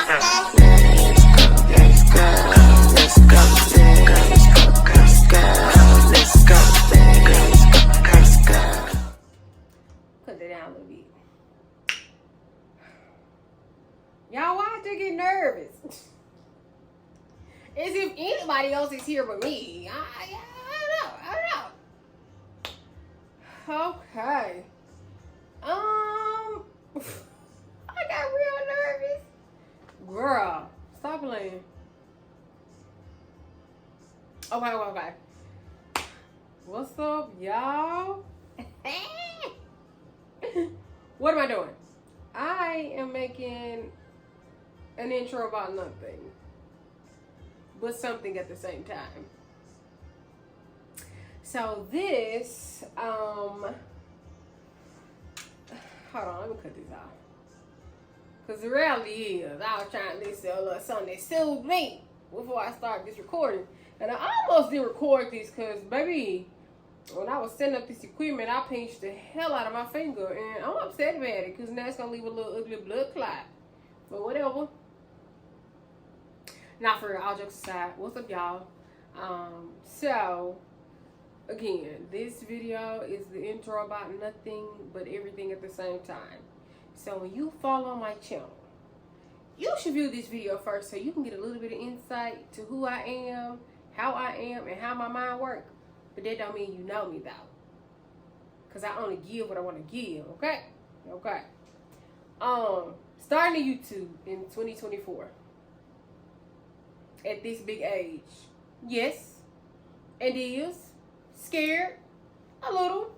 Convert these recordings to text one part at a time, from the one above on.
Put it down a little bit. Y'all, why do you get nervous? As if anybody else is here but me. I don't know. Okay. I got real nervous. Girl, stop playing. Okay. What's up, y'all? What am I doing? I am making an intro about nothing, but something at the same time. So this, hold on, let me cut this off. Because the reality is, I was trying to listen to a little something that soothed me before I started this recording. And I almost didn't record this because, baby, when I was setting up this equipment, I pinched the hell out of my finger. And I'm upset about it because now it's going to leave a little ugly blood clot. But whatever. Not for real, all jokes aside. What's up, y'all? So, again, this video is the intro about nothing but everything at the same time. So when you follow my channel, you should view this video first so you can get a little bit of insight to who I am, how I am, and how my mind works. But that don't mean you know me, though. Because I only give what I want to give, okay? Okay. Starting a YouTube in 2024. At this big age. Yes, it is. Scared. A little.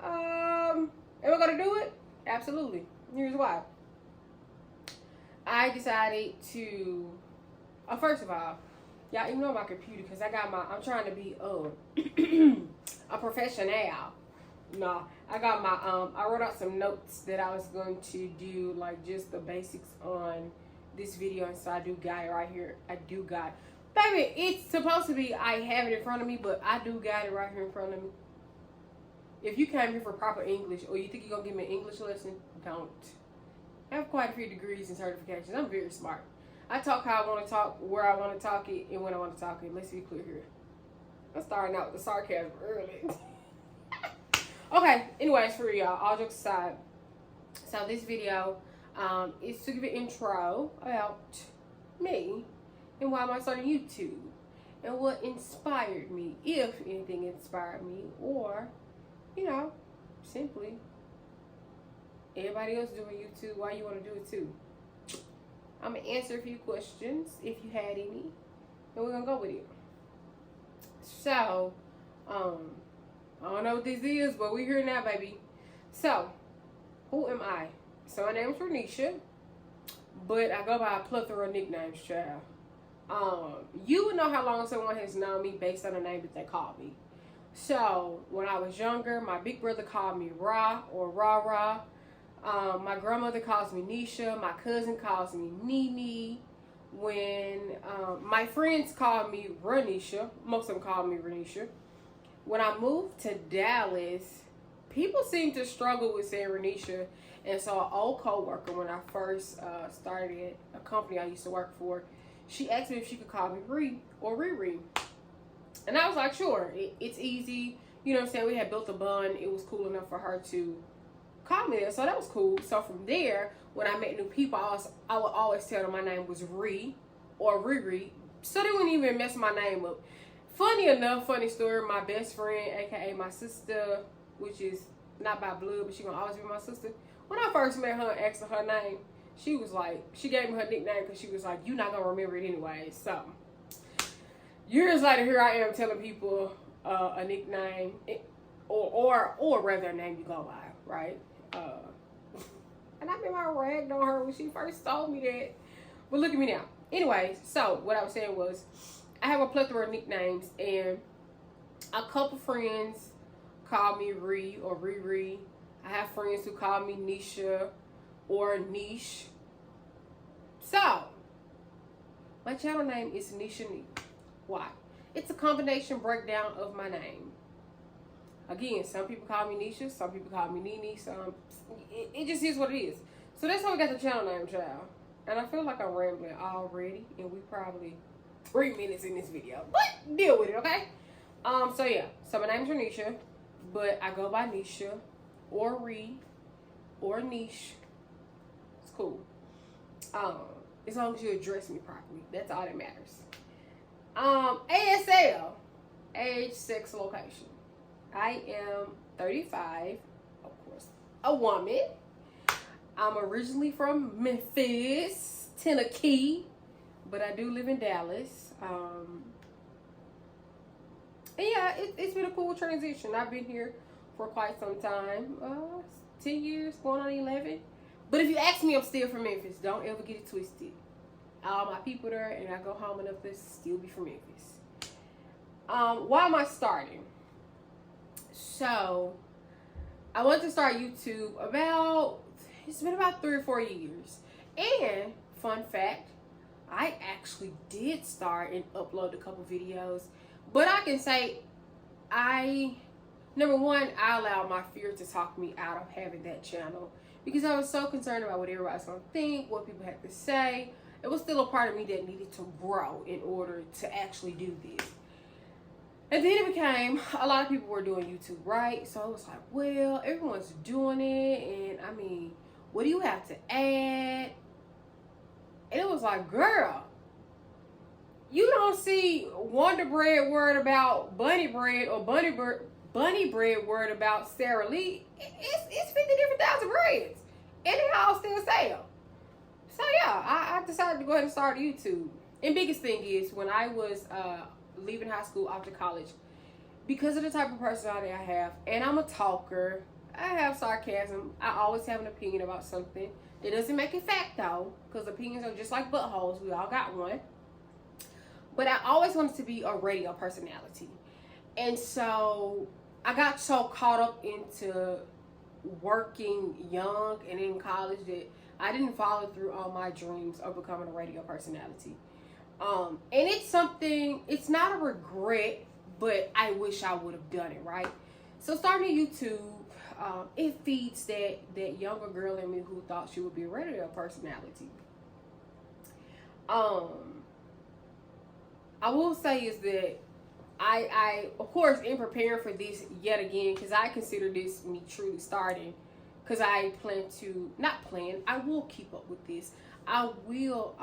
Am I going to do it? Absolutely. Here's why. I decided to, first of all, y'all ignore my computer because I'm trying to be a professional. No, I got my, I wrote out some notes that I was going to do, like just the basics on this video. And so I do got it right here. I do got it. Baby, it's supposed to be, I have it in front of me, but I do got it right here in front of me. If you came here for proper English or you think you're going to give me an English lesson, don't. I have quite a few degrees and certifications. I'm very smart. I talk how I want to talk, where I want to talk it, and when I want to talk it. Let's be clear here. I'm starting out with the sarcasm early. Okay, anyways, for y'all, all jokes aside. So this video is to give an intro about me and why I started YouTube and what inspired me, if anything inspired me, or, you know, simply everybody else doing YouTube, why you want to do it too. I'm going to answer a few questions if you had any, and we're going to go with it. So, I don't know what this is, but we're here now, baby. So, who am I? So, my name is Renisha, but I go by a plethora of nicknames, child. You would know how long someone has known me based on the name that they call me. So, when I was younger, my big brother called me Ra or Ra. My grandmother calls me Nisha. My cousin calls me Nene. When my friends call me Renisha, most of them call me Renisha. When I moved to Dallas, people seem to struggle with saying Renisha. And so an old co-worker, when I first started a company I used to work for, she asked me if she could call me Ree or Riri. And I was like, sure, it's easy. You know what I'm saying? We had built a bond. It was cool enough for her to call me that. So that was cool. So from there, when I met new people, I would always tell them my name was Ree or Riri. So they wouldn't even mess my name up. Funny enough, funny story, my best friend, aka my sister, which is not by blood, but she gonna always be my sister. When I first met her and asked her her name, she was like, she gave me her nickname because she was like, you're not gonna remember it anyway. So years later, here I am telling people a nickname, or rather a name you go by, right? And I remember I ragged on her when she first told me that. But look at me now. Anyways, so what I was saying was, I have a plethora of nicknames, and a couple friends call me Ree or Riri. I have friends who call me Nisha or Niche. So, my channel name is Nisha Nee. Why? It's a combination breakdown of my name. Again, some people call me Nisha, some people call me Nene, it just is what it is. So that's how we got the channel name, child. And I feel like I'm rambling already, and we probably 3 minutes in this video. But deal with it, okay? So yeah. So my name's Renisha, but I go by Nisha or Ree or Niche. It's cool. As long as you address me properly. That's all that matters. ASL, age, sex, location. I am 35, of course, a woman. I'm originally from Memphis, Tennessee, but I do live in Dallas. And yeah, it's been a cool transition. I've been here for quite some time, 10 years, going on 11. But if you ask me, I'm still from Memphis. Don't ever get it twisted. All my people there, and I go home enough to still be from Memphis. Why am I starting? So, I wanted to start YouTube it's been about 3 or 4 years. And, fun fact, I actually did start and upload a couple videos. But I can say, number one, I allowed my fear to talk me out of having that channel. Because I was so concerned about what everybody's going to think, what people had to say. It was still a part of me that needed to grow in order to actually do this. And then it became, a lot of people were doing YouTube, right? So it was like, well, everyone's doing it. And I mean, what do you have to add? And it was like, girl, you don't see Wonder Bread worried about Bunny Bread or Bunny Bread worried about Sarah Lee. It's 50 different thousand breads. And they all still sell. So yeah, I decided to go ahead and start YouTube. And biggest thing is, when I was leaving high school after college, because of the type of personality I have, and I'm a talker, I have sarcasm, I always have an opinion about something. It doesn't make it fact though, because opinions are just like buttholes. We all got one. But I always wanted to be a radio personality. And so I got so caught up into working young and in college that I didn't follow through on my dreams of becoming a radio personality. And it's not a regret, but I wish I would have done it, right? So starting YouTube, it feeds that younger girl in me who thought she would be a radio personality. I will say is that I of course, in preparing for this yet again, because I consider this me truly starting, because I will keep up with this. I will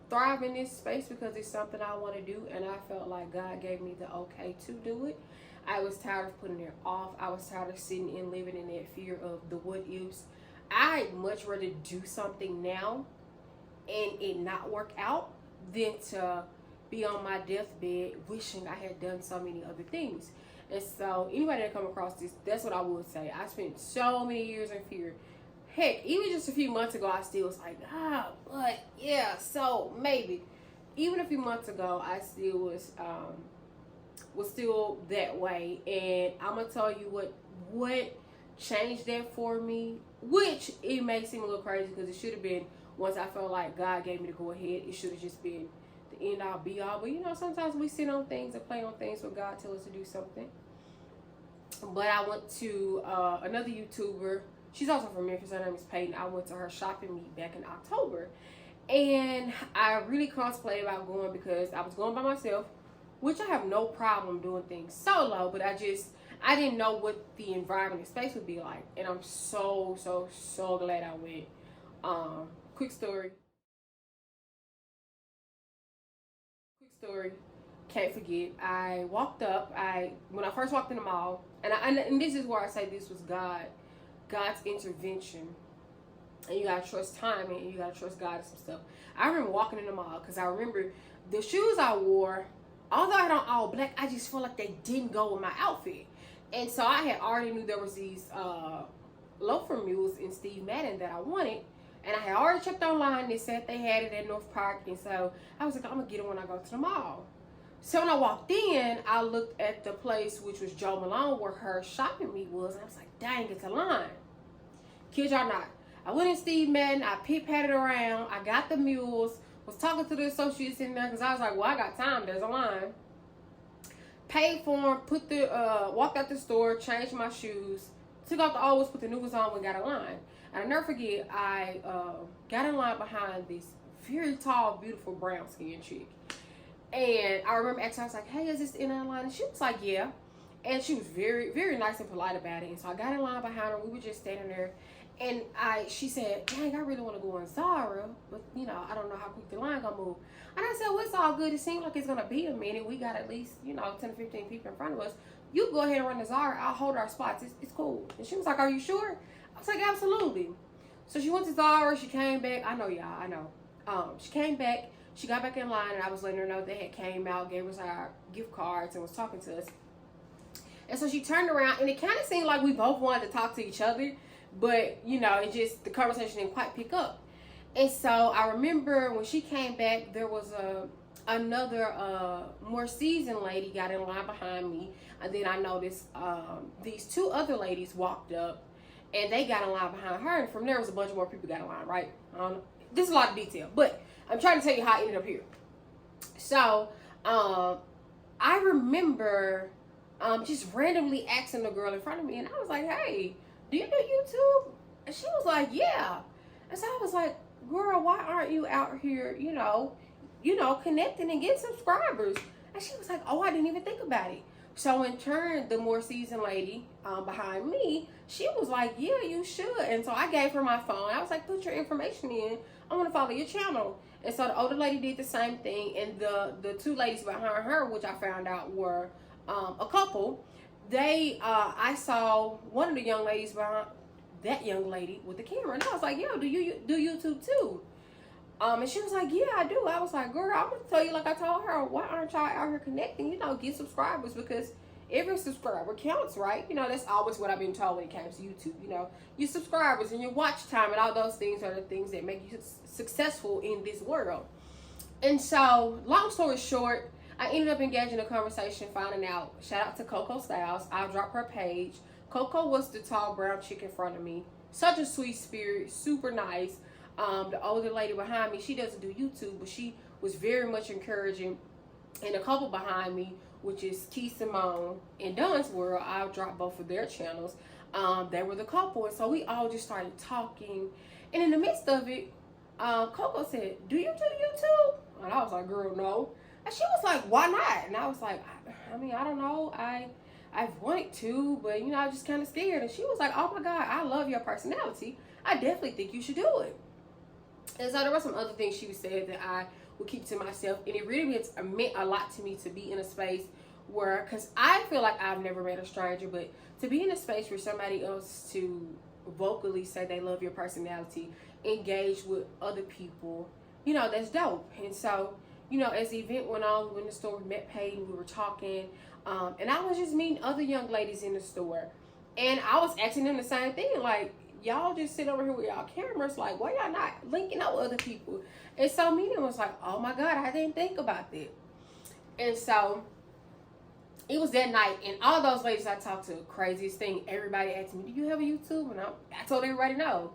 thrive in this space because it's something I want to do, and I felt like God gave me the okay to do it. I was tired of putting it off. I was tired of sitting and living in that fear of the what ifs. I'd much rather do something now and it not work out than to be on my deathbed wishing I had done so many other things. And so anybody that come across this, that's what I would say. I spent so many years in fear. Heck, even just a few months ago, I still was like, but yeah, so maybe. Even a few months ago, I still was still that way. And I'm gonna tell you what changed that for me, which it may seem a little crazy because it should have been, once I felt like God gave me to go ahead, it should have just been the end all be all. But you know, sometimes we sit on things and play on things where God tells us to do something. But I went to another YouTuber. She's also from Memphis. Her name is Peyton. I went to her shopping meet back in October. And I really contemplated about going because I was going by myself, which I have no problem doing things solo, but I didn't know what the environment and space would be like. And I'm so glad I went. Quick story. Can't forget. I walked up. When I first walked in the mall, and this is where I say this was God's intervention. And you gotta trust timing, and you gotta trust God and some stuff. I remember walking in the mall because I remember the shoes I wore. Although I had on all black, I just felt like they didn't go with my outfit. And so I had already knew there was these loafer mules in Steve Madden that I wanted. And I had already checked online. They said they had it at North Park. And so I was like, I'm going to get it when I go to the mall. So when I walked in, I looked at the place, which was Joe Malone, where her shopping meet was. And I was like, dang, it's a line. Kid y'all not. I went in Steve Madden. I pit-patted around. I got the mules. Was talking to the associates in there because I was like, well, I got time. There's a line. Paid for them. Walked out the store. Changed my shoes. Took out the old ones. Put the new ones on. We got a line. And I never forget. I got in line behind this very tall, beautiful, brown-skinned chick. And I remember asking, I was like, hey, is this in line? And she was like, yeah. And she was very, very nice and polite about it. And so I got in line behind her. We were just standing there. And she said, dang, I really want to go in Zara. But, you know, I don't know how quick the line going to move. And I said, well, it's all good. It seems like it's going to be a minute. We got at least, you know, 10 to 15 people in front of us. You go ahead and run to Zara. I'll hold our spots. It's cool. And she was like, are you sure? I was like, absolutely. So she went to Zara. She came back. I know, y'all. I know. She came back. She got back in line, and I was letting her know they had came out, gave us our gift cards, and was talking to us. And so she turned around, and it kind of seemed like we both wanted to talk to each other, but, you know, it just, the conversation didn't quite pick up. And so I remember when she came back, there was another more seasoned lady got in line behind me, and then I noticed these two other ladies walked up, and they got in line behind her, and from there was a bunch more people got in line, right? This is a lot of detail, but I'm trying to tell you how I ended up here. So, I remember just randomly asking the girl in front of me, and I was like, hey, do you do YouTube? And she was like, yeah. And so I was like, girl, why aren't you out here, you know, connecting and getting subscribers? And she was like, oh, I didn't even think about it. So in turn, the more seasoned lady behind me, she was like, yeah, you should. And so I gave her my phone. I was like, put your information in. I want to follow your channel. And so the older lady did the same thing. And the two ladies behind her, which I found out were a couple, I saw one of the young ladies behind that young lady with the camera. And I was like, yo, do you do YouTube too? And she was like, yeah, I do. I was like, girl, I'm going to tell you like I told her, why aren't y'all out here connecting? You know, get subscribers, because every subscriber counts, right? You know, that's always what I've been told when it comes to YouTube. You know, your subscribers and your watch time and all those things are the things that make you successful in this world. And so, long story short, I ended up engaging in a conversation, finding out. Shout out to Coco Styles. I'll drop her page. Coco was the tall brown chick in front of me. Such a sweet spirit, super nice. The older lady behind me, she doesn't do YouTube, but she was very much encouraging. And a couple behind me, which is T. Simone and Don's World, I'll drop both of their channels. They were the couple, and so we all just started talking. And in the midst of it, Coco said, do you do YouTube? And I was like, girl, no. And she was like, why not? And I was like, I mean, I don't know. I've wanted to, but, you know, I'm just kind of scared. And she was like, oh my God, I love your personality. I definitely think you should do it. And so there were some other things she said that I would keep to myself. And it really meant a lot to me to be in a space where, because I feel like I've never met a stranger, but to be in a space where somebody else to vocally say they love your personality, engage with other people, you know, that's dope. And so, you know, as the event went on, we went in the store, we met Peyton, we were talking, and I was just meeting other young ladies in the store. And I was asking them the same thing, like, y'all just sit over here with y'all cameras, like, why y'all not linking up with other people? And so Mina was like, oh my God, I didn't think about that. And so it was that night, and all those ladies I talked to, craziest thing, everybody asked me, do you have a YouTube? And I told everybody no.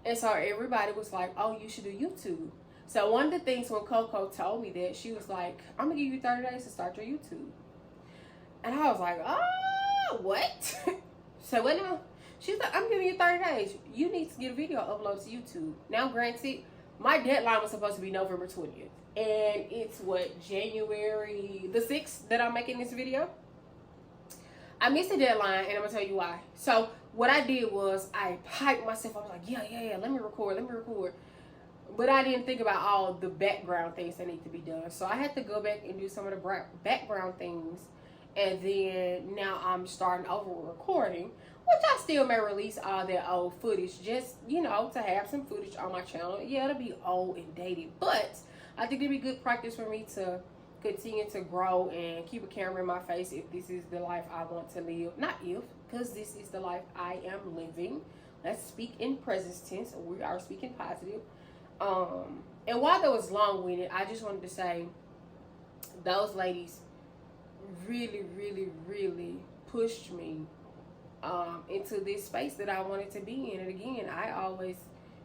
And so everybody was like, oh, you should do YouTube. So one of the things when Coco told me that, she was like, I'm gonna give you 30 days to start your YouTube. And I was like, oh, what? So what now? She's like, I'm giving you 30 days. You need to get a video uploaded to YouTube. Now, granted, my deadline was supposed to be November 20th. And it's what, January the 6th that I'm making this video? I missed the deadline, and I'm gonna tell you why. So what I did was I hyped myself. I was like, yeah, let me record. But I didn't think about all the background things that need to be done. So I had to go back and do some of the background things. And then now I'm starting over recording, which I still may release all that old footage, just, you know, to have some footage on my channel. Yeah, it'll be old and dated, but I think it'll be good practice for me to continue to grow and keep a camera in my face if this is the life I want to live. Not if, because this is the life I am living. Let's speak in present tense. We are speaking positive. And while that was long-winded, I just wanted to say those ladies really, really, really pushed me into this space that I wanted to be in. And again, I always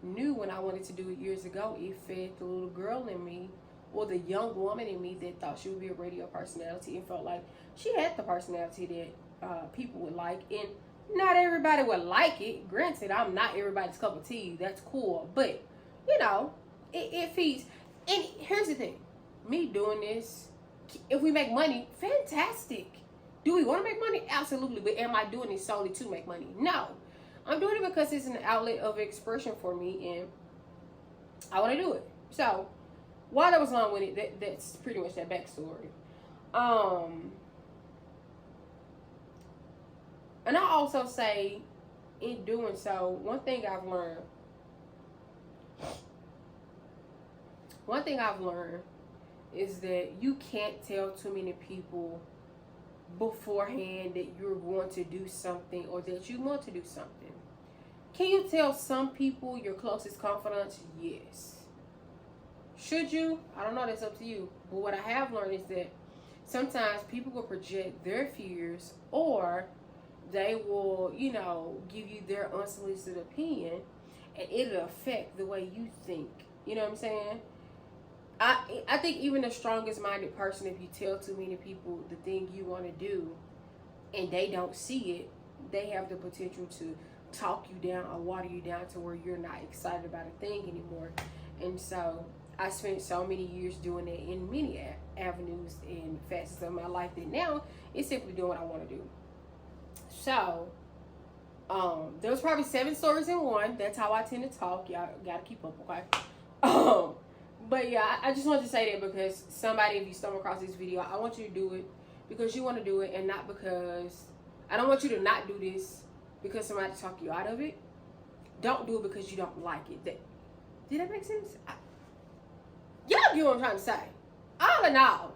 knew when I wanted to do it years ago, it fed the little girl in me, or the young woman in me that thought she would be a radio personality and felt like she had the personality that people would like. And not everybody would like it. Granted, I'm not everybody's cup of tea. That's cool. But you know, it feeds. And here's the thing, me doing this, if we make money, fantastic. Do we want to make money? Absolutely. But am I doing it solely to make money? No. I'm doing it because it's an outlet of expression for me, and I want to do it. So, while that was long-winded, that's pretty much that backstory. And I also say, in doing so, one thing I've learned is that you can't tell too many people beforehand that you're going to do something or that you want to do something. Can you tell some people your closest confidants? Yes. Should you? I don't know. That's up to you. But what I have learned is that sometimes people will project their fears, or they will, give you their unsolicited opinion, and it'll affect the way you think. You know what I'm saying? I think even the strongest minded person, if you tell too many people the thing you want to do and they don't see it, they have the potential to talk you down or water you down to where you're not excited about a thing anymore. And so I spent so many years doing it in many avenues and facets of my life that now it's simply doing what I want to do. So there was probably 7 stories in one. That's how I tend to talk. Y'all gotta keep up, okay? But yeah, I just wanted to say that because somebody, if you stumble across this video, I want you to do it because you want to do it, and not because I don't want you to not do this because somebody talk you out of it. Don't do it because you don't like it. Did that make sense? Y'all get what I'm trying to say. All in all,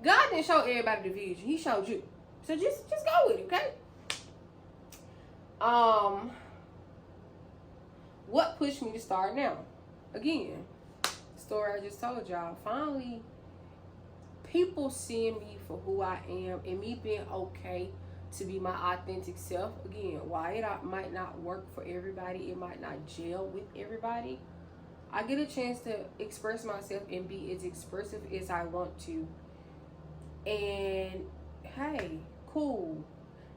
God didn't show everybody the vision. He showed you. So just go with it, okay? What pushed me to start now? Again, story I just told y'all. Finally, people seeing me for who I am and me being okay to be my authentic self. Again, while it might not work for everybody, it might not gel with everybody, I get a chance to express myself and be as expressive as I want to. And hey, cool.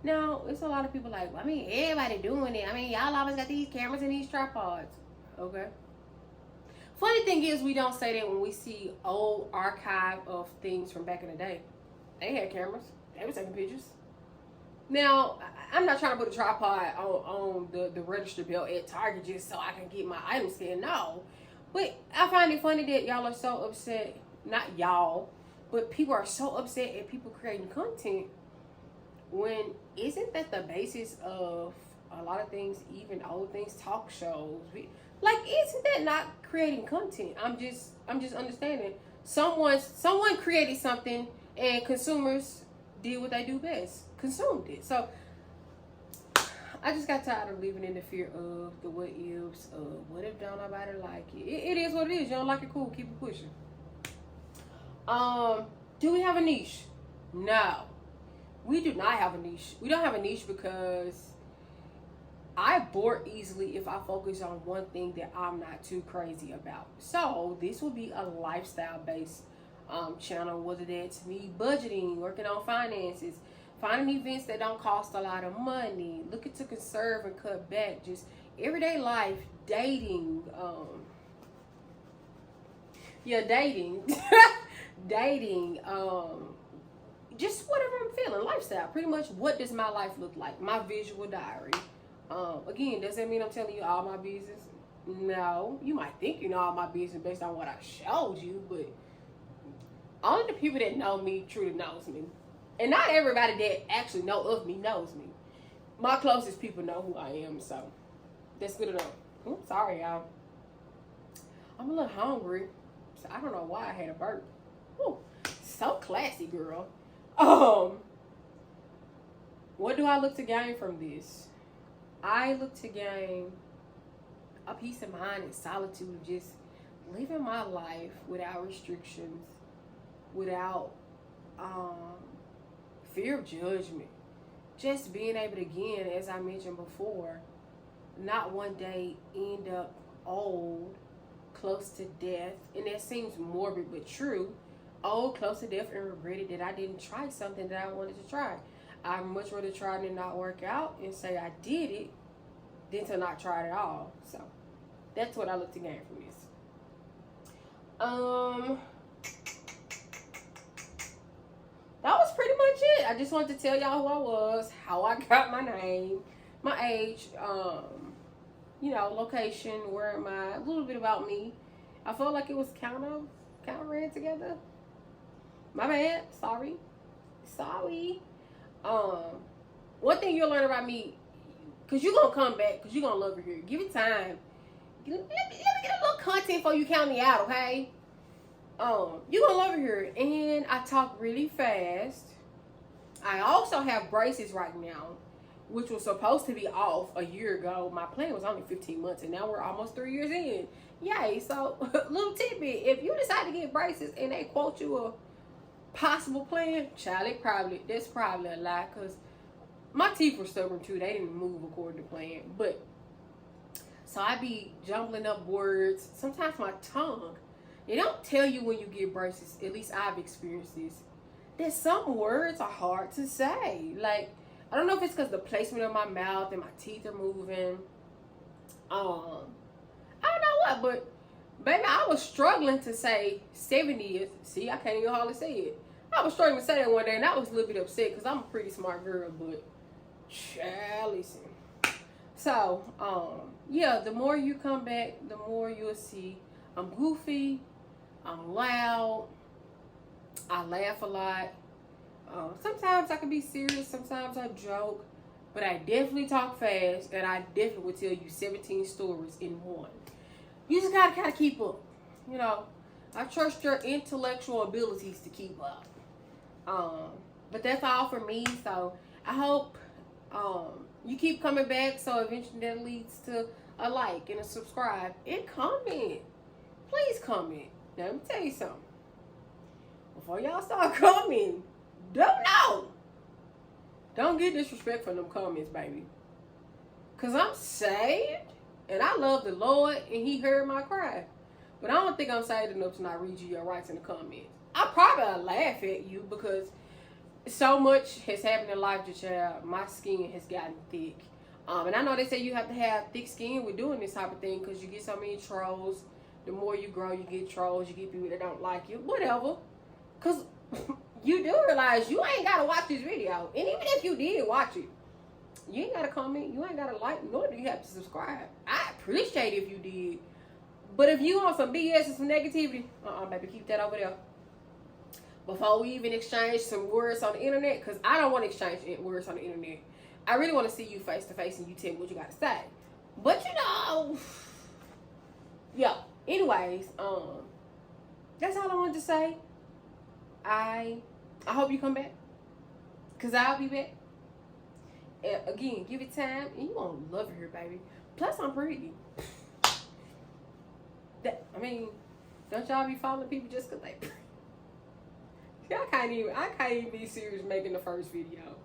Now, it's a lot of people like, everybody doing it. Y'all always got these cameras and these tripods. Okay. Funny thing is, we don't say that when we see old archive of things from back in the day. They had cameras. They were taking pictures. Now, I'm not trying to put a tripod on the register belt at Target just so I can get my items scanned. No. But I find it funny that y'all are so upset. Not y'all, but people are so upset at people creating content, when isn't that the basis of a lot of things, even old things, talk shows? Like, isn't that not creating content? I'm just understanding. Someone created something and consumers did what they do best. Consumed it. So I just got tired of living in the fear of the what ifs of what if don't nobody like it. It is what it is. You don't like it, cool, keep it pushing. Do we have a niche? No. We do not have a niche. We don't have a niche because I bore easily if I focus on one thing that I'm not too crazy about. So this will be a lifestyle-based channel, whether that's me budgeting, working on finances, finding events that don't cost a lot of money, looking to conserve and cut back, just everyday life, dating, dating, dating, just whatever I'm feeling, lifestyle. Pretty much, what does my life look like? My visual diary. Again, does that mean I'm telling you all my business? No. You might think you know all my business based on what I showed you, but only the people that know me truly knows me. And not everybody that actually know of me knows me. My closest people know who I am, so that's good enough. Sorry, y'all. I'm a little hungry, so I don't know why I had a burp. Ooh, so classy, girl. What do I look to gain from this? I look to gain a peace of mind and solitude, just living my life without restrictions, without fear of judgment. Just being able to, again, as I mentioned before, not one day end up old, close to death. And that seems morbid but true. Old, close to death, and regretted that I didn't try something that I wanted to try. I'd much rather try it and not work out and say I did it than to not try it at all. So That's what I look to gain from this. That was pretty much it. I just wanted to tell y'all who I was, how I got my name, my age, location, where am I, a little bit about me. I felt like it was kind of ran together. My bad. Sorry. One thing you'll learn about me, because you're going to come back, because you're going to love it here. Give it time. Let me get a little content before you count me out, okay? You're going to love it here. And I talk really fast. I also have braces right now, which was supposed to be off a year ago. My plan was only 15 months, and now we're almost 3 years in. Yay. So, little tidbit. If you decide to get braces and they quote you a possible plan, child, that's probably a lie, because my teeth were stubborn too. They didn't move according to plan. But, so I be jumbling up words. Sometimes my tongue, they don't tell you when you get braces, at least I've experienced this, that some words are hard to say. Like, I don't know if it's because the placement of my mouth and my teeth are moving. I don't know what, but baby, I was struggling to say 70th. See, I can't even hardly say it. I was struggling to say that one day, and I was a little bit upset because I'm a pretty smart girl, but child, listen. So, yeah, the more you come back, the more you'll see I'm goofy, I'm loud, I laugh a lot. Sometimes I can be serious, sometimes I joke, but I definitely talk fast, and I definitely will tell you 17 stories in one. You just gotta kind of keep up. You know, I trust your intellectual abilities to keep up. But that's all for me. So I hope you keep coming back. So eventually that leads to a like and a subscribe and comment. Please comment. Now let me tell you something. Before y'all start commenting, don't get disrespectful in them comments, baby. Cause I'm saved and I love the Lord and He heard my cry. But I don't think I'm saved enough to not read you your rights in the comments. I probably laugh at you because so much has happened in life, child. My skin has gotten thick. And I know they say you have to have thick skin with doing this type of thing because you get so many trolls. The more you grow, you get trolls. You get people that don't like you. Whatever. Because you do realize you ain't got to watch this video. And even if you did watch it, you ain't got to comment. You ain't got to like, nor do you have to subscribe. I appreciate it if you did. But if you want some BS and some negativity, baby, keep that over there. Before we even exchange some words on the internet, because I don't want to exchange words on the internet. I really want to see you face to face and you tell me what you got to say. But yeah. Anyways, that's all I wanted to say. I hope you come back, because I'll be back. And again, give it time, and you gonna love it here, baby. Plus, I'm pretty. Don't y'all be following people just because they pretty? I can't even be serious making the first video.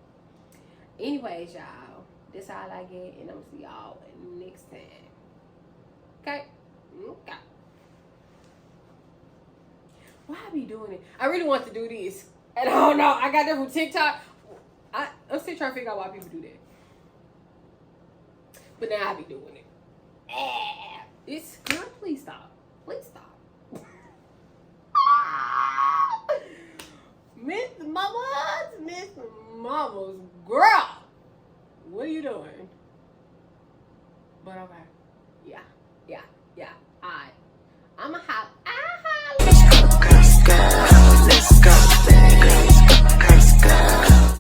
Anyways, y'all, that's all I get, and I'm gonna see y'all next time. Okay? Why I be doing it? I really want to do this, and I don't know. I got that from TikTok. I'm still trying to figure out why people do that. But now I be doing it. Please stop. Please stop.